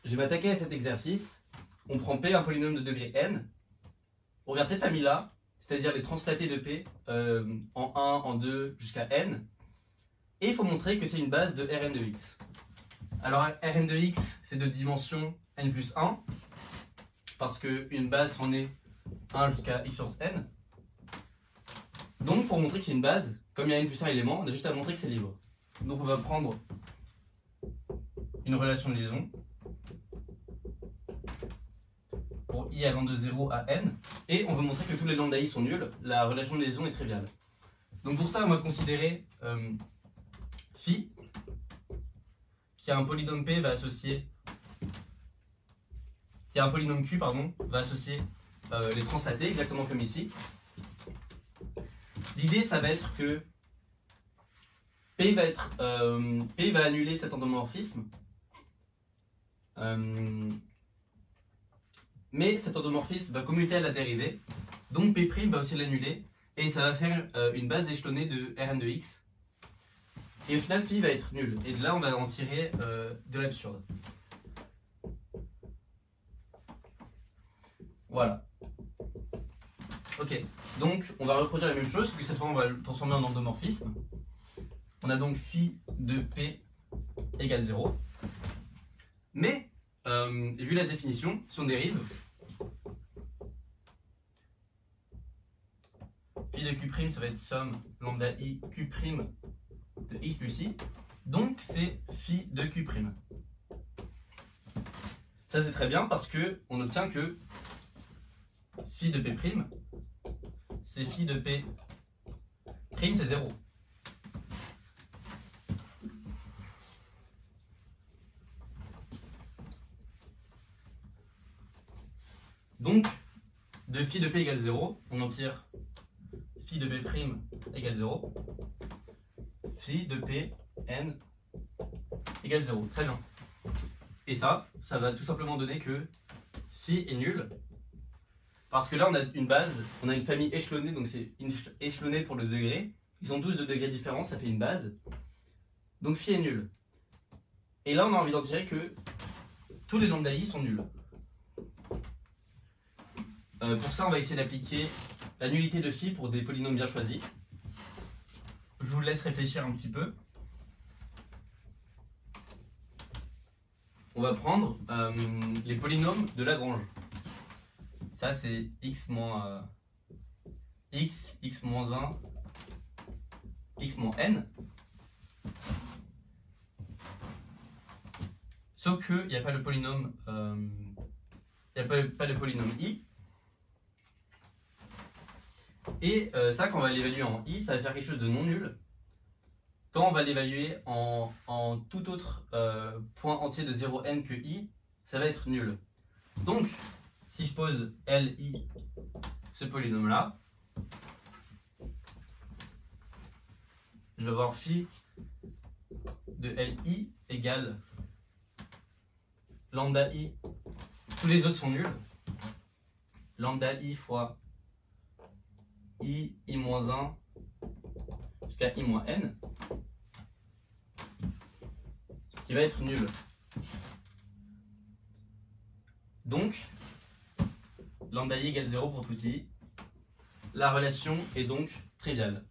je vais m'attaquer à cet exercice. On prend P, un polynôme de degré n. On regarde cette famille-là, c'est-à-dire les translatés de P en 1, en 2, jusqu'à n. Et il faut montrer que c'est une base de Rn de x. Alors Rn de x, c'est de dimension n plus 1, parce qu'une base en est 1 jusqu'à x puissance n. Donc pour montrer que c'est une base, comme il y a n plus 1 élément, on a juste à montrer que c'est libre. Donc on va prendre une relation de liaison pour i allant de 0 à n, et on veut montrer que tous les lambda i sont nuls. La relation de liaison est triviale. Donc pour ça, on va considérer phi, qui a un polynôme p va associer, qui a un polynôme q pardon, va associer les translatés exactement comme ici. L'idée, ça va être que P va annuler cet endomorphisme, mais cet endomorphisme va commuter à la dérivée, donc P' va aussi l'annuler, et ça va faire une base échelonnée de Rn de x. Et au final, phi va être nul, et de là, on va en tirer de l'absurde. Voilà. Ok, donc on va reproduire la même chose, sauf que cette fois on va le transformer en endomorphisme. On a donc phi de P égale 0. Mais, vu la définition, si on dérive, phi de Q' ça va être somme lambda i Q' de x plus i. Donc c'est phi de Q'. Ça c'est très bien parce qu'on obtient que phi de P', c'est phi de P', c'est 0. Donc, de phi de P égale 0, on en tire phi de P' égale 0, phi de P n égale 0. Très bien. Et ça va tout simplement donner que phi est nul. Parce que là, on a une base, on a une famille échelonnée, donc c'est échelonné pour le degré. Ils sont tous de degrés différents, ça fait une base. Donc phi est nul. Et là, on a envie d'en tirer que tous les lambda i sont nuls. Pour ça, on va essayer d'appliquer la nullité de phi pour des polynômes bien choisis. Je vous laisse réfléchir un petit peu. On va prendre les polynômes de Lagrange. Ça, c'est x moins x, x moins 1, x moins n. Sauf qu'il n'y a pas le polynôme, pas le polynôme i. Et ça, quand on va l'évaluer en i, ça va faire quelque chose de non nul. Quand on va l'évaluer en tout autre point entier de 0n que i, ça va être nul. Donc, si je pose Li, ce polynôme-là, je vais avoir phi de Li égale lambda i, tous les autres sont nuls, lambda i fois i, i moins 1, jusqu'à i moins n, qui va être nul. Donc, lambda i égale 0 pour tout i. La relation est donc triviale.